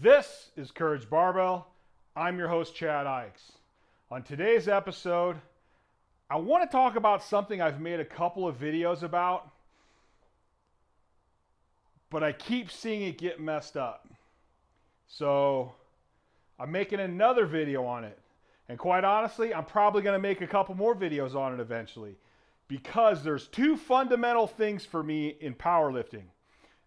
This is Courage Barbell. I'm your host, Chad Ikes. On today's episode, I want to talk about something I've made a couple of videos about, but I keep seeing it get messed up. So I'm making another video on it. And quite honestly, I'm probably going to make a couple more videos on it eventually, because there's two fundamental things for me in powerlifting.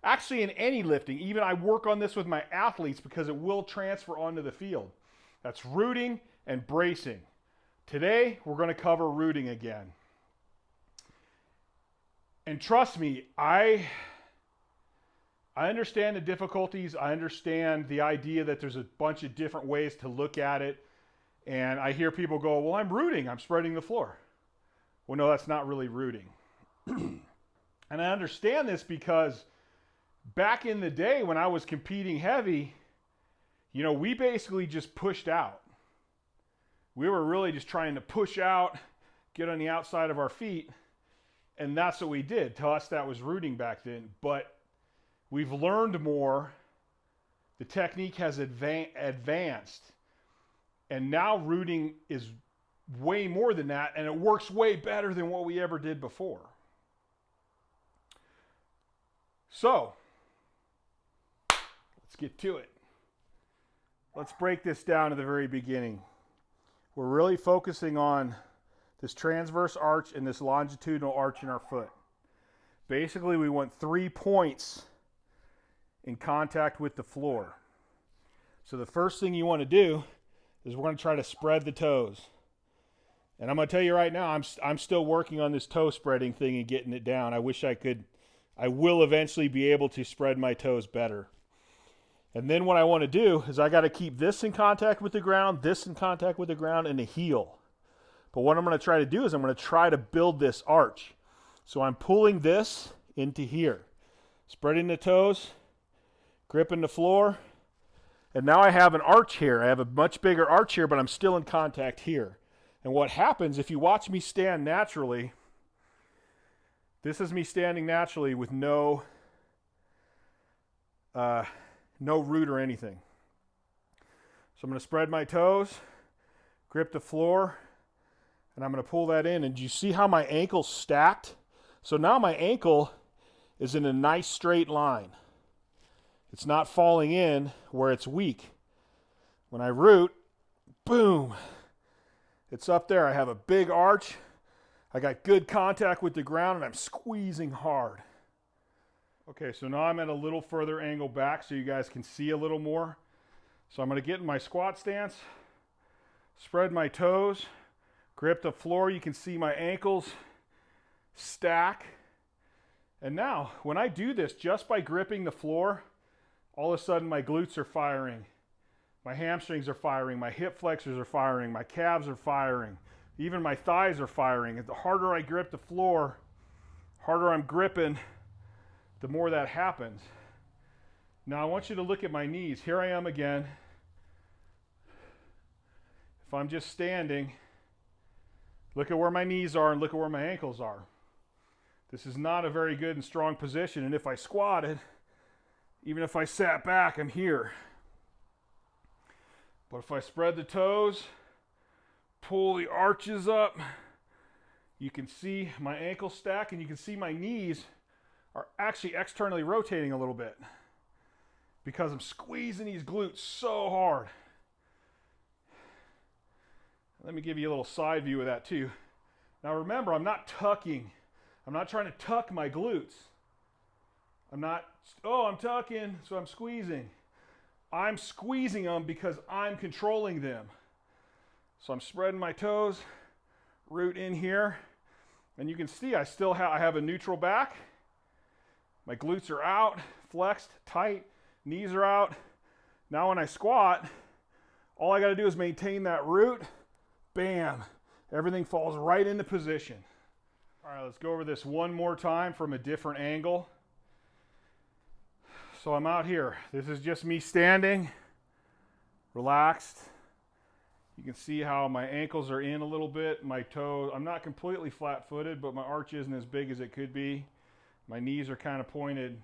Actually, in any lifting, even I work on this with my athletes because it will transfer onto the field. That's rooting and bracing. Today, we're going to cover rooting again. And trust me, I understand the difficulties. I understand the idea that there's a bunch of different ways to look at it. And I hear people go, well, I'm rooting, I'm spreading the floor. Well, no, that's not really rooting. And I understand this because back in the day when I was competing heavy, we basically just pushed out. We were really just trying to push out, get on the outside of our feet, and that's what we did. To us, that was rooting back then. But we've learned more. The technique has advanced. And now rooting is way more than that, and it works way better than what we ever did before. So, let's get to it. Let's break this down to the very beginning. We're really focusing on this transverse arch and this longitudinal arch in our foot. Basically, we want 3 points in contact with the floor. So the first thing you want to do is we're going to try to spread the toes. And I'm going to tell you right now, I'm still working on this toe spreading thing and getting it down. I wish I could. I will eventually be able to spread my toes better. And then what I want to do is I got to keep this in contact with the ground, this in contact with the ground, and the heel. But what I'm going to try to do is I'm going to try to build this arch. So I'm pulling this into here, spreading the toes, gripping the floor, and now I have an arch here. I have a much bigger arch here, but I'm still in contact here. And what happens if you watch me stand naturally, this is me standing naturally with no root or anything. So I'm going to spread my toes, grip the floor, and I'm going to pull that in. And do you see how my ankle's stacked? So now my ankle is in a nice straight line. It's not falling in where it's weak. When I root, boom, it's up there. I have a big arch. I got good contact with the ground, and I'm squeezing hard. Okay, so now I'm at a little further angle back so you guys can see a little more. So I'm going to get in my squat stance, spread my toes, grip the floor. You can see my ankles stack. And now, when I do this just by gripping the floor, all of a sudden my glutes are firing, my hamstrings are firing, my hip flexors are firing, my calves are firing, even my thighs are firing. And the harder I grip the floor, harder I'm gripping, the more that happens. Now I want you to look at my knees. Here I am again. If I'm just standing, look at where my knees are and look at where my ankles are. This is not a very good and strong position. And if I squatted, even if I sat back, I'm here. But if I spread the toes, pull the arches up, you can see my ankle stack, and you can see my knees are actually externally rotating a little bit because I'm squeezing these glutes so hard. Let me give you a little side view of that too. Now remember, I'm not tucking. I'm not trying to tuck my glutes. I'm tucking, so I'm squeezing. I'm squeezing them because I'm controlling them. So I'm spreading my toes, root in here, and you can see I have a neutral back. My glutes are out, flexed, tight, knees are out. Now when I squat, all I got to do is maintain that root. Bam, everything falls right into position. All right, let's go over this one more time from a different angle. So I'm out here. This is just me standing, relaxed. You can see how my ankles are in a little bit. My toes, I'm not completely flat-footed, but my arch isn't as big as it could be. My knees are kind of pointed,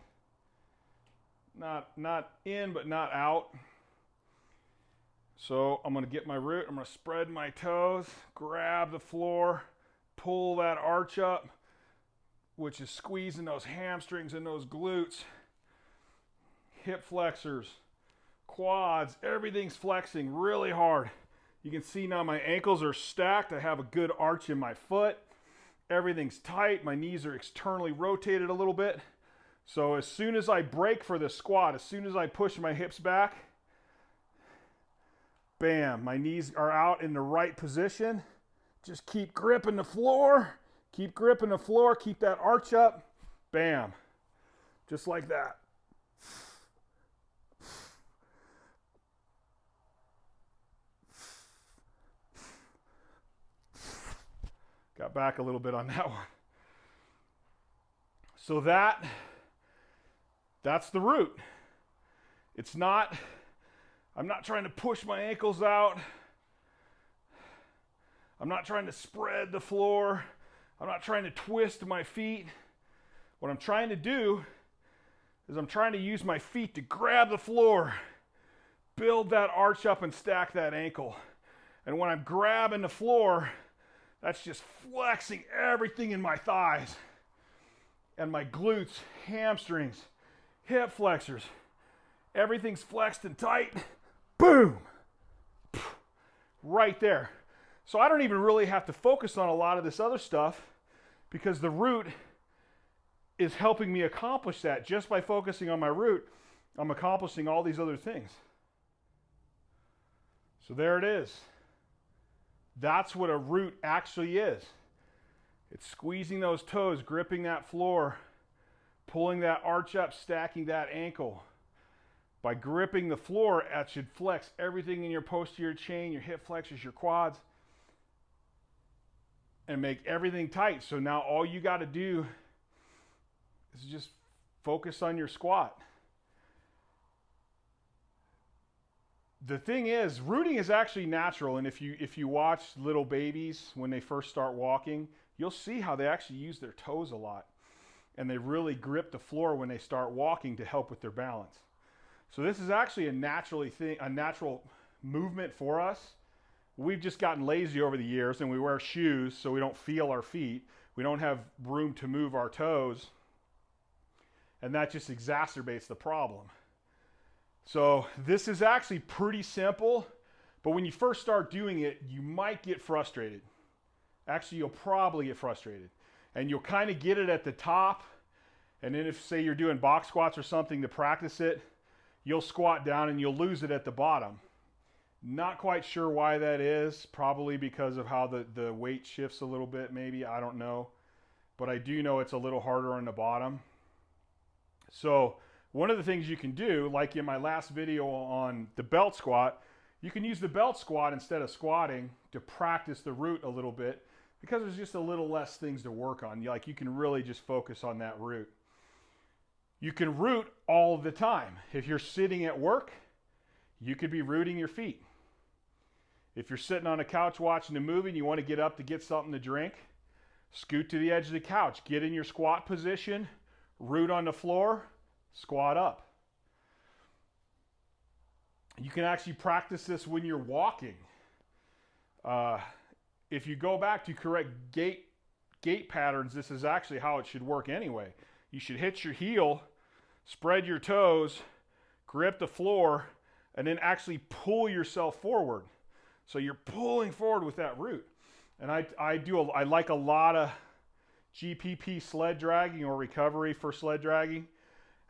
not in, but not out. So I'm going to get my root, I'm going to spread my toes, grab the floor, pull that arch up, which is squeezing those hamstrings and those glutes, hip flexors, quads, everything's flexing really hard. You can see now my ankles are stacked. I have a good arch in my foot. Everything's tight. My knees are externally rotated a little bit. So as soon as I break for the squat, as soon as I push my hips back, bam, my knees are out in the right position. Just keep gripping the floor. Keep gripping the floor. Keep that arch up. Bam. Just like that. Got back a little bit on that one. So that's the root. It's not, I'm not trying to push my ankles out. I'm not trying to spread the floor. I'm not trying to twist my feet. What I'm trying to do is I'm trying to use my feet to grab the floor, build that arch up and stack that ankle. And when I'm grabbing the floor, that's just flexing everything in my thighs and my glutes, hamstrings, hip flexors. Everything's flexed and tight. Boom. Right there. So I don't even really have to focus on a lot of this other stuff because the root is helping me accomplish that. Just by focusing on my root, I'm accomplishing all these other things. So there it is. That's what a root actually is. It's squeezing those toes, gripping that floor, pulling that arch up, stacking that ankle. By gripping the floor, that should flex everything in your posterior chain, your hip flexors, your quads, and make everything tight. So now all you got to do is just focus on your squat. The thing is, rooting is actually natural, and if you watch little babies when they first start walking, you'll see how they actually use their toes a lot, and they really grip the floor when they start walking to help with their balance. So this is actually a natural movement for us. We've just gotten lazy over the years, and we wear shoes so we don't feel our feet. We don't have room to move our toes, and that just exacerbates the problem. So this is actually pretty simple, but when you first start doing it, you might get frustrated. Actually, you'll probably get frustrated. And you'll kind of get it at the top, and then if, say, you're doing box squats or something to practice it, you'll squat down and you'll lose it at the bottom. Not quite sure why that is. Probably because of how the weight shifts a little bit, maybe. I don't know. But I do know it's a little harder on the bottom. So one of the things you can do, like in my last video on the belt squat, you can use the belt squat instead of squatting to practice the root a little bit because there's just a little less things to work on. Like you can really just focus on that root. You can root all the time. If you're sitting at work, you could be rooting your feet. If you're sitting on a couch watching a movie and you want to get up to get something to drink, scoot to the edge of the couch, get in your squat position, root on the floor, squat up. You can actually practice this when you're walking. If you go back to correct gait patterns, this is actually how it should work anyway. You should hit your heel, spread your toes, grip the floor, and then actually pull yourself forward. So you're pulling forward with that root. And I like a lot of GPP sled dragging or recovery for sled dragging.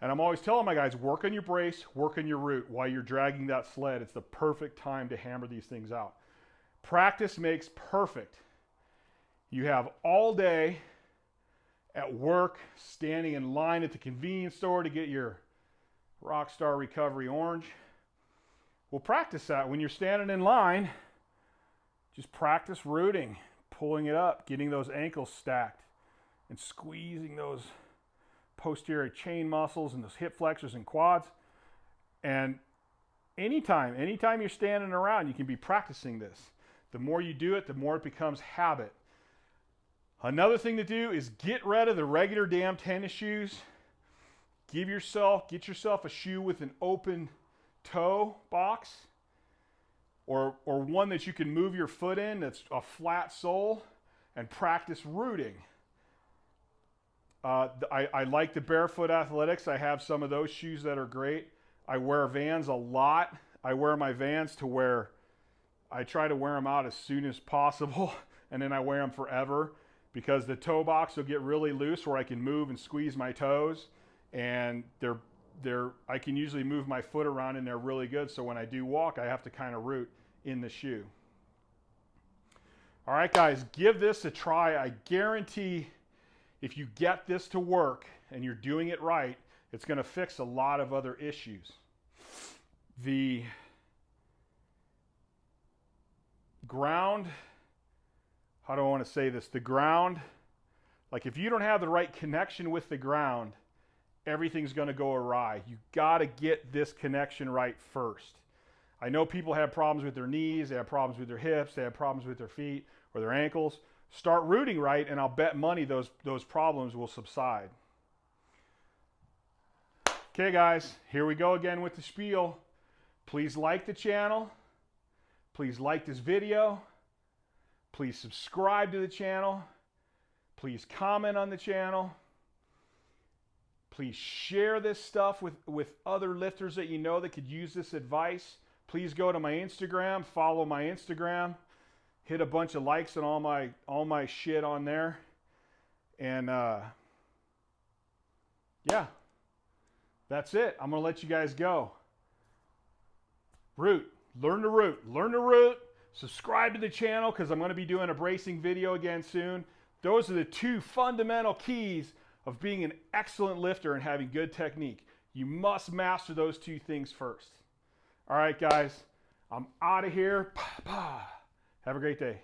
And I'm always telling my guys, work on your brace, work on your root while you're dragging that sled. It's the perfect time to hammer these things out. Practice makes perfect. You have all day at work, standing in line at the convenience store to get your Rockstar Recovery Orange. We'll practice that when you're standing in line. Just practice rooting, pulling it up, getting those ankles stacked, and squeezing those posterior chain muscles and those hip flexors and quads. And anytime you're standing around, you can be practicing this. The more you do it, the more it becomes habit. Another thing to do is get rid of the regular damn tennis shoes. Get yourself a shoe with an open toe box. or one that you can move your foot in that's a flat sole and practice rooting. I like the Barefoot Athletics. I have some of those shoes that are great. I wear Vans a lot. I wear my Vans to where I try to wear them out as soon as possible, and then I wear them forever because the toe box will get really loose where I can move and squeeze my toes, and I can usually move my foot around and they're really good. So when I do walk, I have to kind of root in the shoe. All right, guys, give this a try. I guarantee if you get this to work and you're doing it right, it's going to fix a lot of other issues. The ground, how do I want to say this? The ground, like if you don't have the right connection with the ground, everything's going to go awry. You got to get this connection right first. I know people have problems with their knees, they have problems with their hips, they have problems with their feet or their ankles. Start rooting right, and I'll bet money those problems will subside. Okay, guys, here we go again with the spiel. Please like the channel. Please like this video. Please subscribe to the channel. Please comment on the channel. Please share this stuff with other lifters that you know that could use this advice. Please go to my Instagram, follow my Instagram, hit a bunch of likes on all my shit on there. And yeah, that's it. I'm gonna let you guys go. Root, learn to root, subscribe to the channel because I'm gonna be doing a bracing video again soon. Those are the two fundamental keys of being an excellent lifter and having good technique. You must master those two things first. All right, guys, I'm out of here. Have a great day.